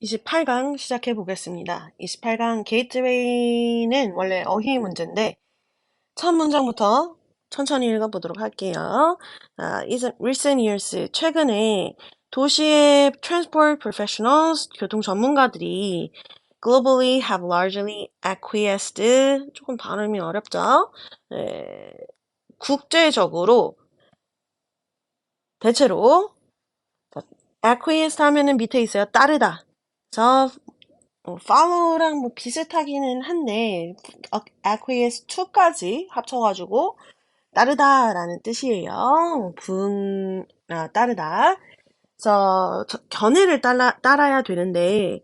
28강 시작해 보겠습니다. 28강 게이트웨이는 원래 어휘 문제인데 첫 문장부터 천천히 읽어보도록 할게요. recent years, 최근에 도시의 transport professionals, 교통 전문가들이 globally have largely acquiesced, 조금 발음이 어렵죠? 네, 국제적으로 대체로 acquiesce 하면은 밑에 있어요. 따르다. 저 follow랑 뭐 비슷하기는 한데 acquiesce to까지 합쳐가지고 따르다라는 뜻이에요. 따르다. 그래서 견해를 따라야 되는데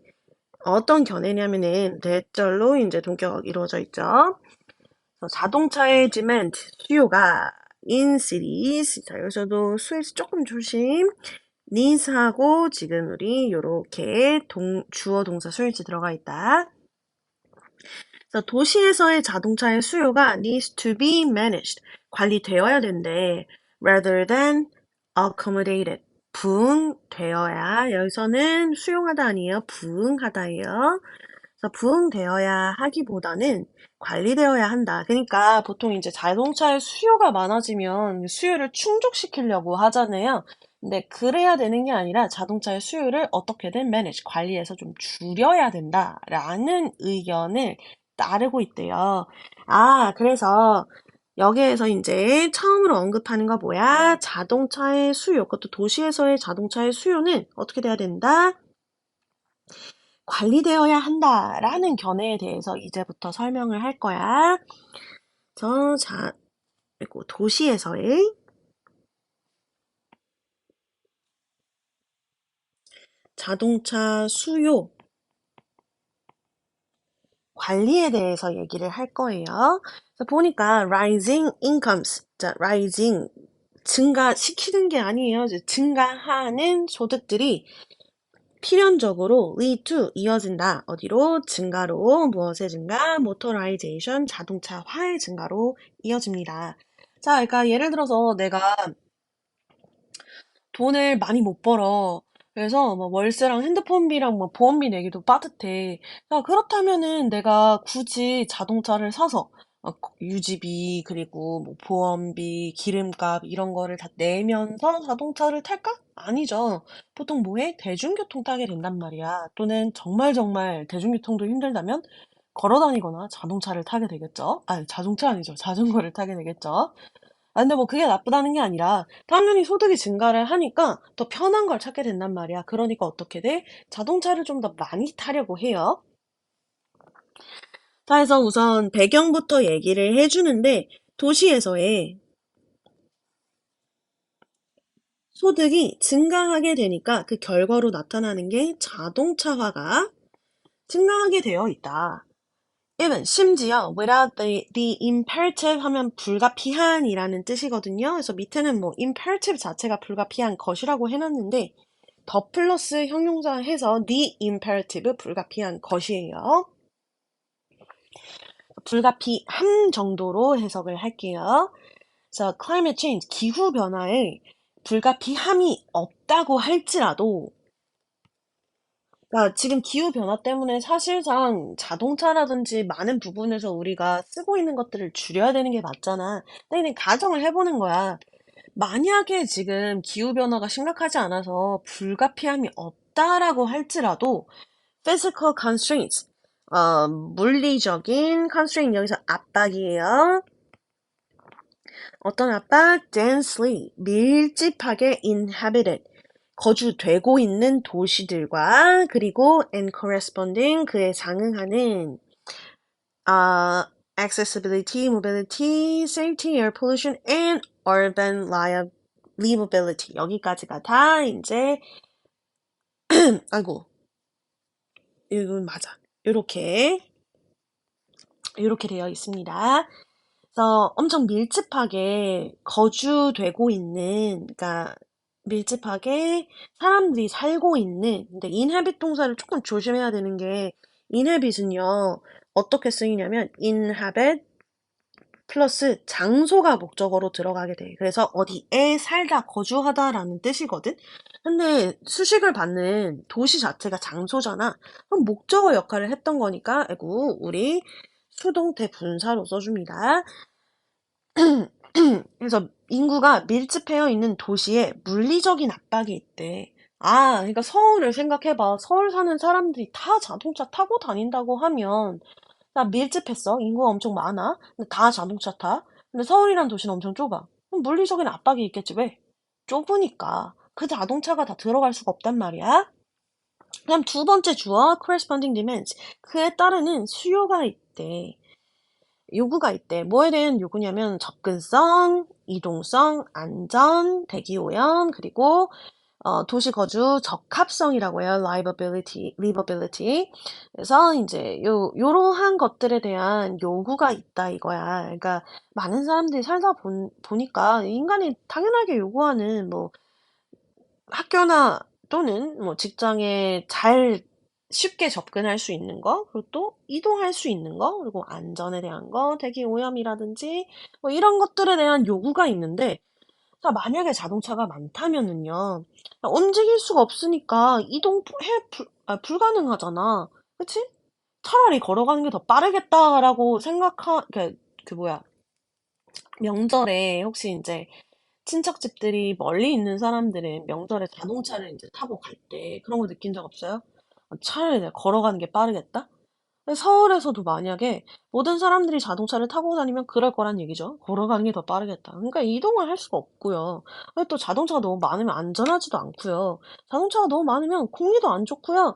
어떤 견해냐면은 대절로 이제 동격 이루어져 있죠. 그래서 자동차의 demand 수요가 in cities. 자, 여기서도 수에서 조금 조심. needs하고 지금 우리 요렇게 주어 동사 수일치 들어가 있다. 그래서 도시에서의 자동차의 수요가 needs to be managed. 관리되어야 된대. rather than accommodated. 부응되어야. 여기서는 수용하다 아니에요. 부응하다예요. 그래서 부응되어야 하기보다는 관리되어야 한다. 그러니까 보통 이제 자동차의 수요가 많아지면 수요를 충족시키려고 하잖아요. 근데 그래야 되는 게 아니라 자동차의 수요를 어떻게든 manage, 관리해서 좀 줄여야 된다라는 의견을 따르고 있대요. 그래서 여기에서 이제 처음으로 언급하는 거 뭐야? 자동차의 수요, 그것도 도시에서의 자동차의 수요는 어떻게 돼야 된다? 관리되어야 한다라는 견해에 대해서 이제부터 설명을 할 거야. 그리고 도시에서의 자동차 수요 관리에 대해서 얘기를 할 거예요. 그래서 보니까 rising incomes, 자, rising 증가시키는 게 아니에요. 이제 증가하는 소득들이 필연적으로 lead to 이어진다. 어디로? 증가로. 무엇의 증가? motorization 자동차화의 증가로 이어집니다. 자, 그러니까 예를 들어서 내가 돈을 많이 못 벌어. 그래서 뭐 월세랑 핸드폰비랑 뭐 보험비 내기도 빠듯해. 그렇다면은 내가 굳이 자동차를 사서 유지비 그리고 뭐 보험비, 기름값 이런 거를 다 내면서 자동차를 탈까? 아니죠. 보통 뭐해? 대중교통 타게 된단 말이야. 또는 정말 정말 대중교통도 힘들다면 걸어 다니거나 자동차를 타게 되겠죠. 아니, 자동차 아니죠. 자전거를 타게 되겠죠. 근데 뭐 그게 나쁘다는 게 아니라 당연히 소득이 증가를 하니까 더 편한 걸 찾게 된단 말이야. 그러니까 어떻게 돼? 자동차를 좀 더 많이 타려고 해요. 자, 해서 우선 배경부터 얘기를 해주는데 도시에서의 소득이 증가하게 되니까 그 결과로 나타나는 게 자동차화가 증가하게 되어 있다. even 심지어 without the imperative 하면 불가피한이라는 뜻이거든요. 그래서 밑에는 뭐 imperative 자체가 불가피한 것이라고 해놨는데 더 플러스 형용사 해서 the imperative 불가피한 것이에요. 불가피함 정도로 해석을 할게요. 그래서 climate change 기후 변화에 불가피함이 없다고 할지라도 그러니까 지금 기후 변화 때문에 사실상 자동차라든지 많은 부분에서 우리가 쓰고 있는 것들을 줄여야 되는 게 맞잖아. 근데 그냥 가정을 해보는 거야. 만약에 지금 기후 변화가 심각하지 않아서 불가피함이 없다라고 할지라도 physical constraints, 물리적인 constraint 여기서 압박이에요. 어떤 압박? densely, 밀집하게 inhabited, 거주되고 있는 도시들과 그리고 and corresponding 그에 상응하는 accessibility, mobility, safety, air pollution, and urban livability 여기까지가 다 이제 아이고 이건 맞아 이렇게 되어 있습니다. 그래서 엄청 밀집하게 거주되고 있는, 그러니까 밀집하게 사람들이 살고 있는, 근데 inhabit 동사를 조금 조심해야 되는 게 inhabit은요 어떻게 쓰이냐면 inhabit 플러스 장소가 목적어로 들어가게 돼. 그래서 어디에 살다, 거주하다라는 뜻이거든. 근데 수식을 받는 도시 자체가 장소잖아. 그럼 목적어 역할을 했던 거니까, 아이고, 우리 수동태 분사로 써줍니다. 그래서 인구가 밀집되어 있는 도시에 물리적인 압박이 있대. 아, 그러니까 서울을 생각해봐. 서울 사는 사람들이 다 자동차 타고 다닌다고 하면, 나 밀집했어. 인구가 엄청 많아. 근데 다 자동차 타. 근데 서울이란 도시는 엄청 좁아. 그럼 물리적인 압박이 있겠지. 왜? 좁으니까. 그 자동차가 다 들어갈 수가 없단 말이야. 그다음 두 번째 주어, corresponding demands. 그에 따르는 수요가 있대. 요구가 있대. 뭐에 대한 요구냐면 접근성, 이동성, 안전, 대기 오염, 그리고 도시 거주 적합성이라고 해요. livability. 그래서 이제 요러한 것들에 대한 요구가 있다 이거야. 그러니까 많은 사람들이 살다 보니까 인간이 당연하게 요구하는 뭐 학교나 또는 뭐 직장에 잘 쉽게 접근할 수 있는 거, 그리고 또 이동할 수 있는 거, 그리고 안전에 대한 거, 대기 오염이라든지 뭐 이런 것들에 대한 요구가 있는데, 자, 만약에 자동차가 많다면은요, 움직일 수가 없으니까 불가능하잖아. 그치? 차라리 걸어가는 게 더 빠르겠다라고 그 뭐야, 명절에 혹시 이제 친척집들이 멀리 있는 사람들은 명절에 자동차를 이제 타고 갈 때 그런 거 느낀 적 없어요? 차라리 내가 걸어가는 게 빠르겠다? 서울에서도 만약에 모든 사람들이 자동차를 타고 다니면 그럴 거란 얘기죠. 걸어가는 게 더 빠르겠다. 그러니까 이동을 할 수가 없고요. 그리고 또 자동차가 너무 많으면 안전하지도 않고요. 자동차가 너무 많으면 공기도 안 좋고요.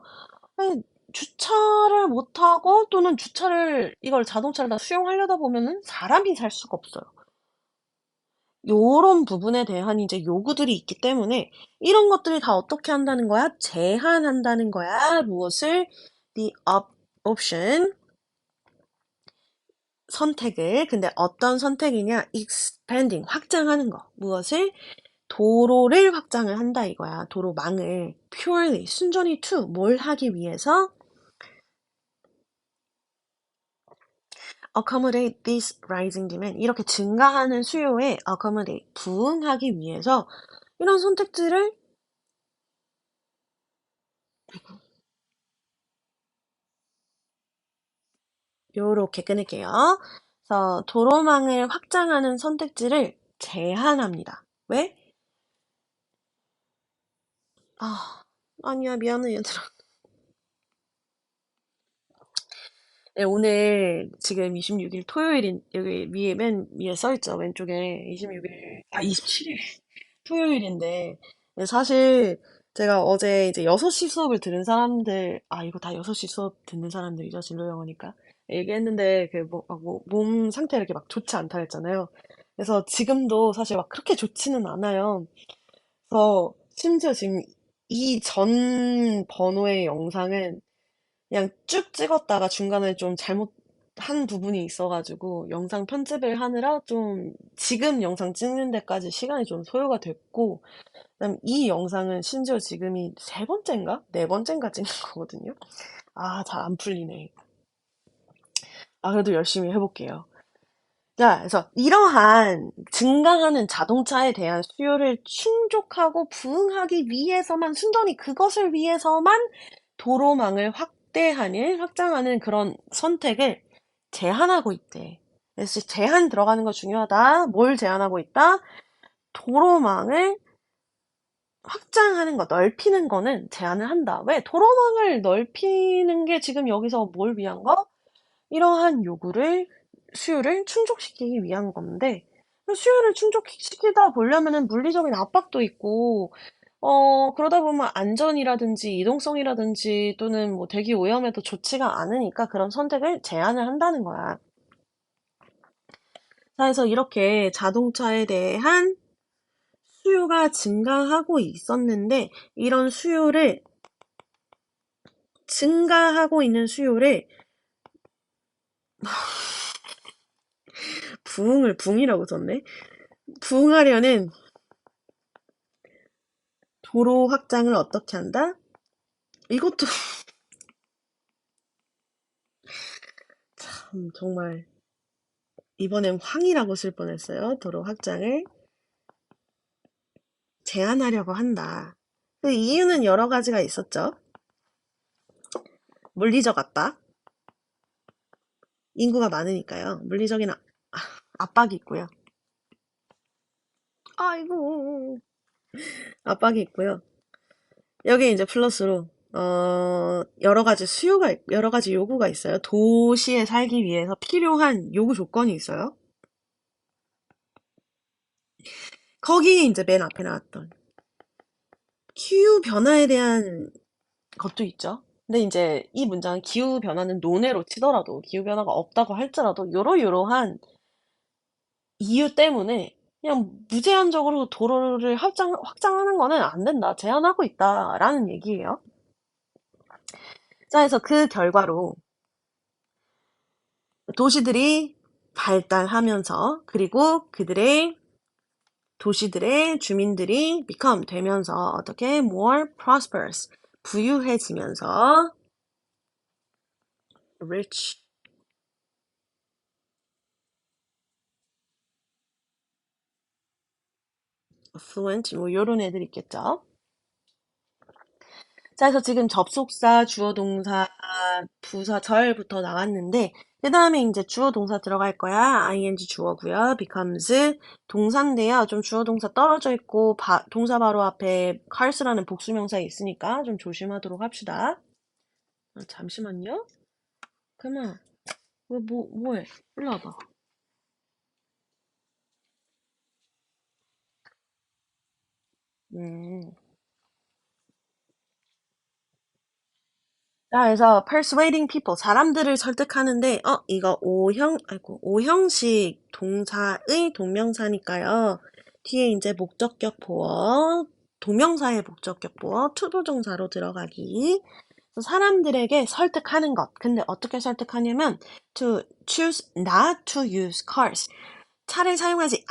아니, 주차를 못하고 또는 이걸 자동차를 다 수용하려다 보면은 사람이 살 수가 없어요. 요런 부분에 대한 이제 요구들이 있기 때문에 이런 것들이 다 어떻게 한다는 거야? 제한한다는 거야. 무엇을? The option, 선택을. 근데 어떤 선택이냐? expanding, 확장하는 거. 무엇을? 도로를 확장을 한다 이거야. 도로망을. purely, 순전히 to, 뭘 하기 위해서? accommodate this rising demand. 이렇게 증가하는 수요에 accommodate, 부응하기 위해서 이런 선택지를 요렇게 끊을게요. 그래서 도로망을 확장하는 선택지를 제한합니다. 왜? 아, 아니야, 미안해, 얘들아. 네, 오늘 지금 26일 토요일인, 여기 맨 위에 써있죠, 왼쪽에. 27일 토요일인데. 네, 사실 제가 어제 이제 6시 수업을 들은 사람들, 이거 다 6시 수업 듣는 사람들이죠, 진로 영어니까. 얘기했는데, 몸 상태가 이렇게 막 좋지 않다 했잖아요. 그래서 지금도 사실 막 그렇게 좋지는 않아요. 그래서 심지어 지금 이 전 번호의 영상은 그냥 쭉 찍었다가 중간에 좀 잘못한 부분이 있어가지고 영상 편집을 하느라 좀 지금 영상 찍는 데까지 시간이 좀 소요가 됐고, 그다음 이 영상은 심지어 지금이 세 번째인가? 네 번째인가 찍는 거거든요. 잘 안 풀리네. 그래도 열심히 해볼게요. 자, 그래서 이러한 증가하는 자동차에 대한 수요를 충족하고 부응하기 위해서만, 순전히 그것을 위해서만 도로망을 확장하는 그런 선택을 제한하고 있대. 그래서 제한 들어가는 거 중요하다. 뭘 제한하고 있다? 도로망을 확장하는 거, 넓히는 거는 제한을 한다. 왜? 도로망을 넓히는 게 지금 여기서 뭘 위한 거? 이러한 수요를 충족시키기 위한 건데, 수요를 충족시키다 보려면은 물리적인 압박도 있고, 그러다 보면 안전이라든지 이동성이라든지 또는 뭐 대기 오염에도 좋지가 않으니까 그런 선택을 제한을 한다는 거야. 자, 그래서 이렇게 자동차에 대한 수요가 증가하고 있었는데, 이런 증가하고 있는 수요를 부응이라고 썼네. 부응하려는 도로 확장을 어떻게 한다? 이것도 참 정말 이번엔 황이라고 쓸 뻔했어요. 도로 확장을 제한하려고 한다. 그 이유는 여러 가지가 있었죠. 물리적 압박, 인구가 많으니까요. 물리적인 압박이 있고요. 아이고, 압박이 있고요. 여기 이제 플러스로 여러 가지 여러 가지 요구가 있어요. 도시에 살기 위해서 필요한 요구 조건이 있어요. 거기에 이제 맨 앞에 나왔던 기후 변화에 대한 것도 있죠. 근데 이제 이 문장은 기후 변화는 논외로 치더라도 기후 변화가 없다고 할지라도 요러요러한 이유 때문에 그냥 무제한적으로 도로를 확장하는 거는 안 된다. 제한하고 있다라는 얘기예요. 자, 그래서 그 결과로 도시들이 발달하면서 그리고 도시들의 주민들이 become 되면서 어떻게 more prosperous 부유해지면서 rich, affluent 뭐 요런 애들 있겠죠. 자, 그래서 지금 접속사, 주어 동사, 부사, 절부터 나왔는데 그 다음에 이제 주어 동사 들어갈 거야. ing 주어고요. becomes 동사인데요. 좀 주어 동사 떨어져 있고 동사 바로 앞에 cars라는 복수명사 있으니까 좀 조심하도록 합시다. 잠시만요. 그만. 왜 뭐해? 일로 와봐. 음. 자, 그래서 persuading people, 사람들을 설득하는데, 이거 오형식 동사의 동명사니까요. 뒤에 이제 목적격 보어, 동명사의 목적격 보어, 투부정사로 들어가기. 그래서 사람들에게 설득하는 것. 근데 어떻게 설득하냐면, to choose not to use cars. 차를 사용하지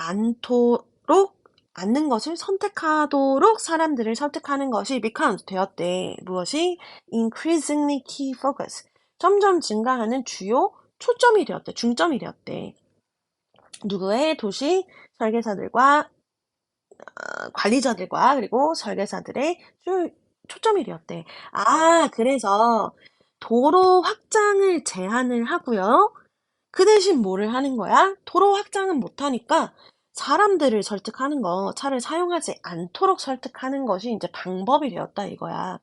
않는 것을 선택하도록 사람들을 설득하는 것이 becomes 되었대. 무엇이? increasingly key focus. 점점 증가하는 주요 초점이 되었대. 중점이 되었대. 누구의? 도시 설계사들과 관리자들과 그리고 설계사들의 초점이 되었대. 아, 그래서 도로 확장을 제한을 하고요. 그 대신 뭐를 하는 거야? 도로 확장은 못하니까 사람들을 설득하는 거, 차를 사용하지 않도록 설득하는 것이 이제 방법이 되었다 이거야.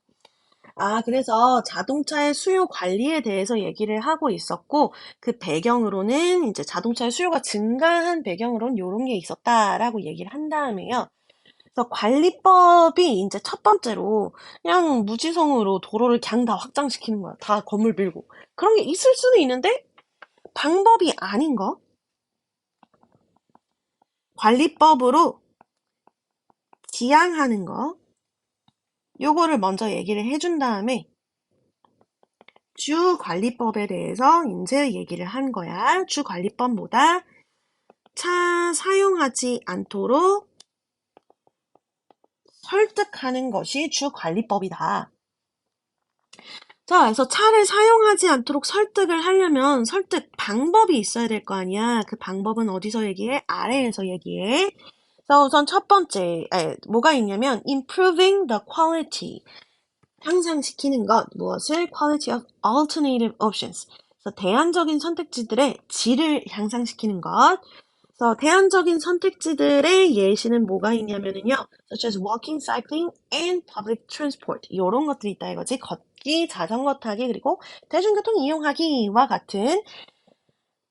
아, 그래서 자동차의 수요 관리에 대해서 얘기를 하고 있었고, 그 배경으로는 이제 자동차의 수요가 증가한 배경으로는 요런 게 있었다라고 얘기를 한 다음에요. 그래서 관리법이 이제 첫 번째로 그냥 무지성으로 도로를 그냥 다 확장시키는 거야. 다 건물 빌고. 그런 게 있을 수는 있는데 방법이 아닌 거. 관리법으로 지양하는 거. 요거를 먼저 얘기를 해준 다음에 주관리법에 대해서 이제 얘기를 한 거야. 주관리법 뭐다? 차 사용하지 않도록 설득하는 것이 주관리법이다. 자, 그래서 차를 사용하지 않도록 설득을 하려면 설득 방법이 있어야 될 거 아니야. 그 방법은 어디서 얘기해? 아래에서 얘기해. 그래서 우선 첫 번째, 뭐가 있냐면 improving the quality. 향상시키는 것, 무엇을? quality of alternative options. 그래서 대안적인 선택지들의 질을 향상시키는 것. 그래서 대안적인 선택지들의 예시는 뭐가 있냐면은요, such as walking, cycling, and public transport. 이런 것들이 있다 이거지. 걷기, 자전거 타기, 그리고 대중교통 이용하기와 같은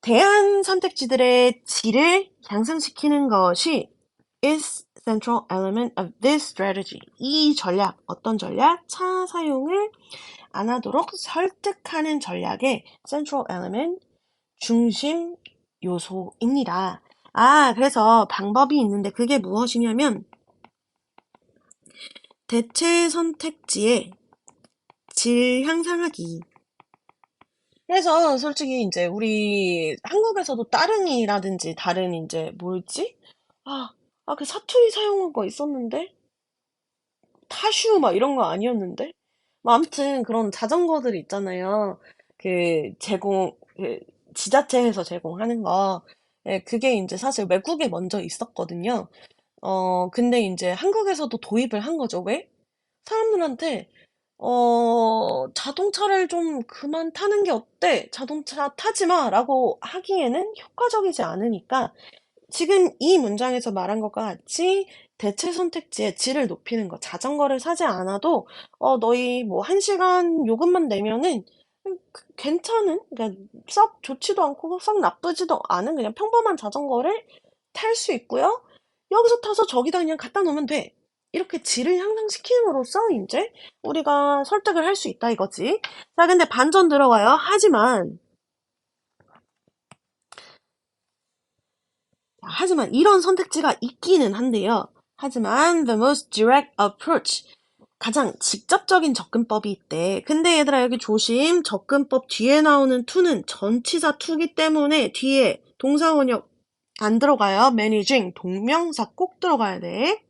대안 선택지들의 질을 향상시키는 것이 is central element of this strategy. 이 전략, 어떤 전략? 차 사용을 안 하도록 설득하는 전략의 central element, 중심 요소입니다. 아, 그래서 방법이 있는데 그게 무엇이냐면 대체 선택지의 질 향상하기. 그래서 솔직히 이제 우리 한국에서도 따릉이라든지 다른 이제 뭐였지? 그 사투리 사용한 거 있었는데? 타슈 막 이런 거 아니었는데? 뭐 아무튼 그런 자전거들 있잖아요. 그 지자체에서 제공하는 거. 예, 그게 이제 사실 외국에 먼저 있었거든요. 근데 이제 한국에서도 도입을 한 거죠. 왜? 사람들한테 자동차를 좀 그만 타는 게 어때? 자동차 타지 마! 라고 하기에는 효과적이지 않으니까 지금 이 문장에서 말한 것과 같이 대체 선택지의 질을 높이는 거. 자전거를 사지 않아도, 너희 뭐, 한 시간 요금만 내면은, 괜찮은? 그러니까 썩 좋지도 않고 썩 나쁘지도 않은 그냥 평범한 자전거를 탈 수 있고요. 여기서 타서 저기다 그냥 갖다 놓으면 돼. 이렇게 질을 향상시킴으로써 이제 우리가 설득을 할 수 있다 이거지. 자, 근데 반전 들어가요. 하지만 이런 선택지가 있기는 한데요. 하지만 the most direct approach 가장 직접적인 접근법이 있대. 근데 얘들아 여기 조심. 접근법 뒤에 나오는 to는 전치사 to기 때문에 뒤에 동사원형 안 들어가요. managing 동명사 꼭 들어가야 돼.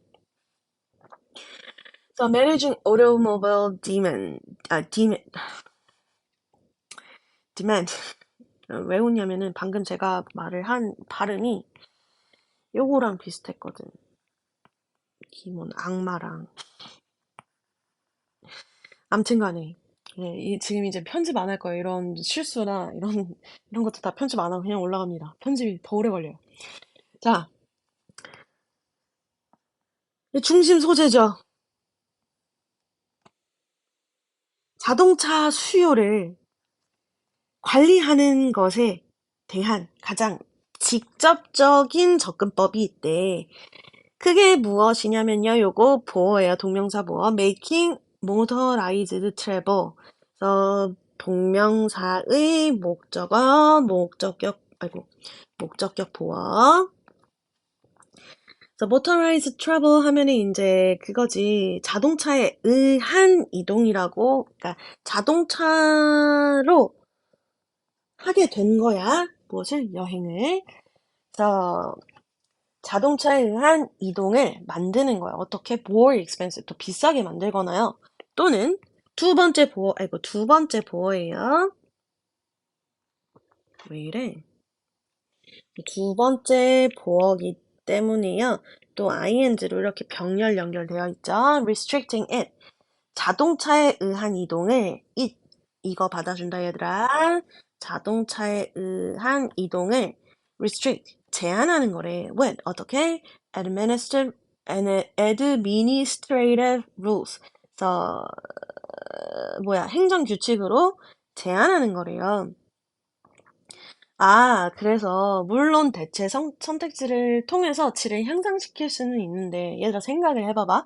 So managing automobile demand 왜 웃냐면은 방금 제가 말을 한 발음이 요거랑 비슷했거든. 기본 악마랑. 암튼 간에. 예, 지금 이제 편집 안 할 거예요. 이런 실수나 이런 것도 다 편집 안 하고 그냥 올라갑니다. 편집이 더 오래 걸려요. 자, 중심 소재죠. 자동차 수요를 관리하는 것에 대한 가장 직접적인 접근법이 있대. 그게 무엇이냐면요. 요거 보어예요. 동명사 보어. Making motorized travel. 그래서 동명사의 목적어, 목적격 보어. 그래서 motorized travel 하면은 이제 그거지. 자동차에 의한 이동이라고. 그러니까 자동차로 하게 된 거야. 무엇을? 여행을. 그래서 자동차에 의한 이동을 만드는 거야. 어떻게? more expensive. 더 비싸게 만들거나요. 또는 두 번째 보어예요. 왜 이래? 두 번째 보어기 때문에요. 또 ing로 이렇게 병렬 연결되어 있죠. restricting it. 자동차에 의한 이동을 이거 받아준다 얘들아. 자동차에 의한 이동을 restrict 제한하는 거래. when 어떻게? administrative rules. 그래서 행정 규칙으로 제한하는 거래요. 그래서 물론 대체 선택지를 통해서 질을 향상시킬 수는 있는데 얘들아 생각을 해봐봐.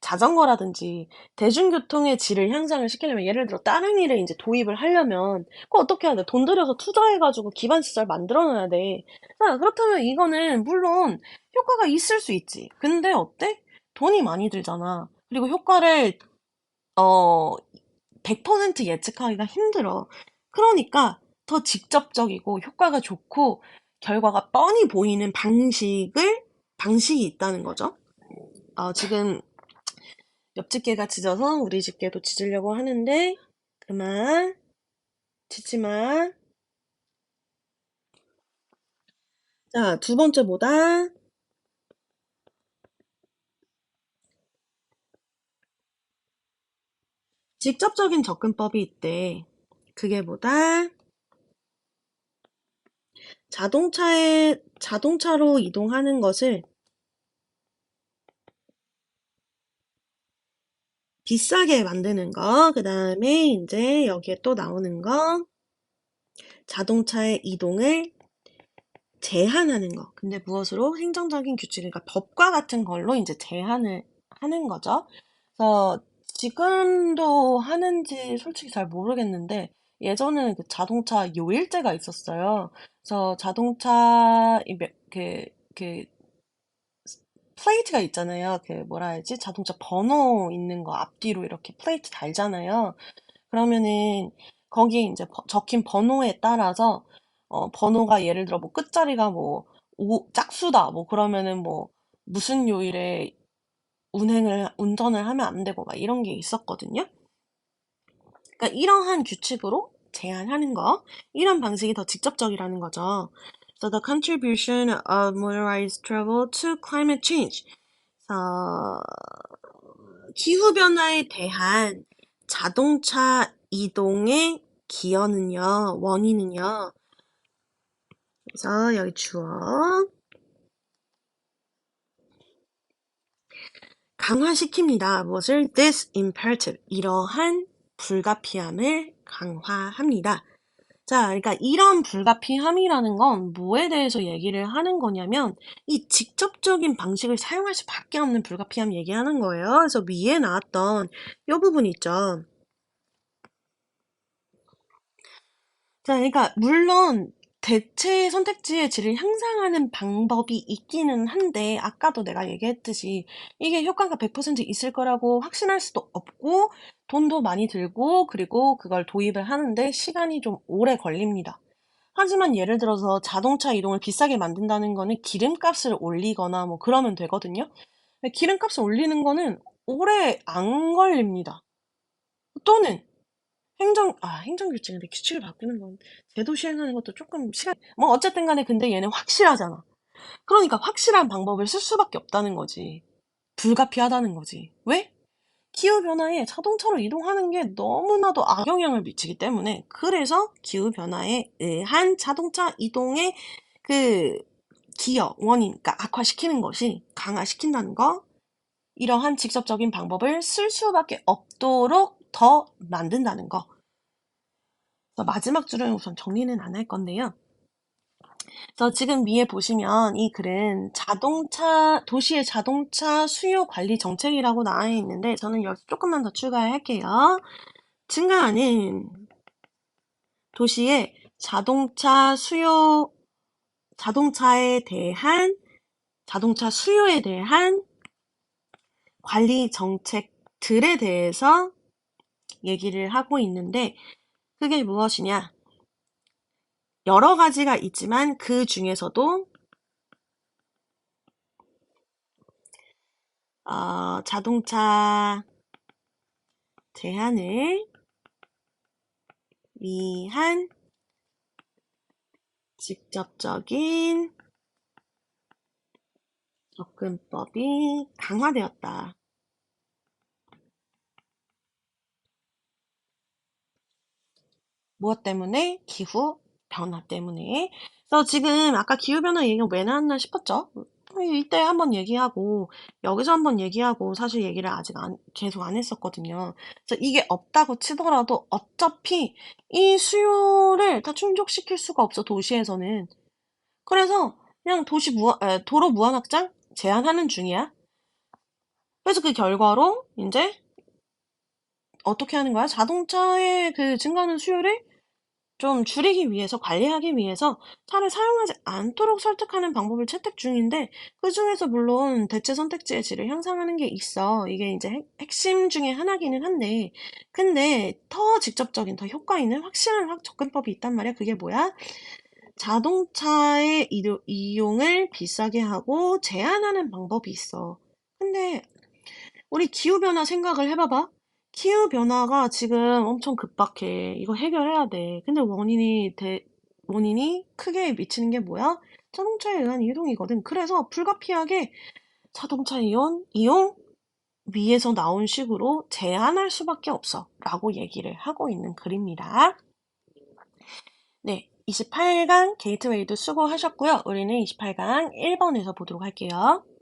자전거라든지 대중교통의 질을 향상을 시키려면 예를 들어 다른 일에 이제 도입을 하려면 그거 어떻게 해야 돼? 돈 들여서 투자해가지고 기반시설 만들어놔야 돼. 자, 그렇다면 이거는 물론 효과가 있을 수 있지. 근데 어때? 돈이 많이 들잖아. 그리고 효과를 어 100% 예측하기가 힘들어. 그러니까 더 직접적이고 효과가 좋고 결과가 뻔히 보이는 방식이 있다는 거죠. 지금 옆집 개가 짖어서 우리 집 개도 짖으려고 하는데 그만 짖지 마. 자, 두 번째 뭐다? 직접적인 접근법이 있대. 그게 뭐다? 자동차로 이동하는 것을 비싸게 만드는 거. 그 다음에 이제 여기에 또 나오는 거. 자동차의 이동을 제한하는 거. 근데 무엇으로? 행정적인 규칙, 그러니까 법과 같은 걸로 이제 제한을 하는 거죠. 그래서 지금도 하는지 솔직히 잘 모르겠는데 예전에는 그 자동차 요일제가 있었어요. 그래서 자동차 그 플레이트가 있잖아요. 그 뭐라 해야지? 자동차 번호 있는 거 앞뒤로 이렇게 플레이트 달잖아요. 그러면은 거기에 이제 적힌 번호에 따라서 번호가 예를 들어 뭐 끝자리가 뭐 짝수다 뭐 그러면은 뭐 무슨 요일에 운전을 하면 안 되고 막 이런 게 있었거든요. 그러니까 이러한 규칙으로 제한하는 거 이런 방식이 더 직접적이라는 거죠. So the contribution of motorized travel to climate change. 어, 기후변화에 대한 자동차 이동의 기여는요, 원인은요. 그래서 여기 주어 강화시킵니다. 무엇을? This imperative. 이러한 불가피함을 강화합니다. 자, 그러니까 이런 불가피함이라는 건 뭐에 대해서 얘기를 하는 거냐면 이 직접적인 방식을 사용할 수밖에 없는 불가피함 얘기하는 거예요. 그래서 위에 나왔던 이 부분 있죠. 자, 그러니까 물론 대체 선택지의 질을 향상하는 방법이 있기는 한데 아까도 내가 얘기했듯이 이게 효과가 100% 있을 거라고 확신할 수도 없고 돈도 많이 들고 그리고 그걸 도입을 하는데 시간이 좀 오래 걸립니다. 하지만 예를 들어서 자동차 이동을 비싸게 만든다는 거는 기름값을 올리거나 뭐 그러면 되거든요. 근데 기름값을 올리는 거는 오래 안 걸립니다. 또는 행정규칙. 근데 규칙을 바꾸는 건 제도 시행하는 것도 조금 뭐 어쨌든 간에 근데 얘는 확실하잖아. 그러니까 확실한 방법을 쓸 수밖에 없다는 거지. 불가피하다는 거지. 왜? 기후변화에 자동차로 이동하는 게 너무나도 악영향을 미치기 때문에 그래서 기후변화에 의한 자동차 이동의 그 기여, 원인, 그러니까 악화시키는 것이 강화시킨다는 거 이러한 직접적인 방법을 쓸 수밖에 없도록 더 만든다는 거. 그래서 마지막 줄은 우선 정리는 안 할 건데요. 그래서 지금 위에 보시면 이 글은 도시의 자동차 수요 관리 정책이라고 나와 있는데 저는 여기서 조금만 더 추가할게요. 증가하는 도시의 자동차 수요에 대한 관리 정책들에 대해서 얘기를 하고 있는데 그게 무엇이냐? 여러 가지가 있지만 그 중에서도 자동차 제한을 위한 직접적인 접근법이 강화되었다. 무엇 때문에? 기후 변화 때문에. 그래서 지금 아까 기후 변화 얘기가 왜 나왔나 싶었죠? 이때 한번 얘기하고 여기서 한번 얘기하고 사실 얘기를 아직 계속 안 했었거든요. 그래서 이게 없다고 치더라도 어차피 이 수요를 다 충족시킬 수가 없어 도시에서는. 그래서 그냥 도로 무한 확장 제한하는 중이야. 그래서 그 결과로 이제 어떻게 하는 거야? 자동차의 그 증가하는 수요를 좀 줄이기 위해서, 관리하기 위해서 차를 사용하지 않도록 설득하는 방법을 채택 중인데, 그 중에서 물론 대체 선택지의 질을 향상하는 게 있어. 이게 이제 핵심 중에 하나기는 한데, 근데 더 직접적인, 더 효과 있는 확실한 접근법이 있단 말이야. 그게 뭐야? 자동차의 이용을 비싸게 하고 제한하는 방법이 있어. 근데 우리 기후변화 생각을 해봐봐. 기후변화가 지금 엄청 급박해. 이거 해결해야 돼. 근데 원인이 크게 미치는 게 뭐야? 자동차에 의한 이동이거든. 그래서 불가피하게 자동차 이용 위에서 나온 식으로 제한할 수밖에 없어. 라고 얘기를 하고 있는 글입니다. 네. 28강 게이트웨이도 수고하셨고요. 우리는 28강 1번에서 보도록 할게요.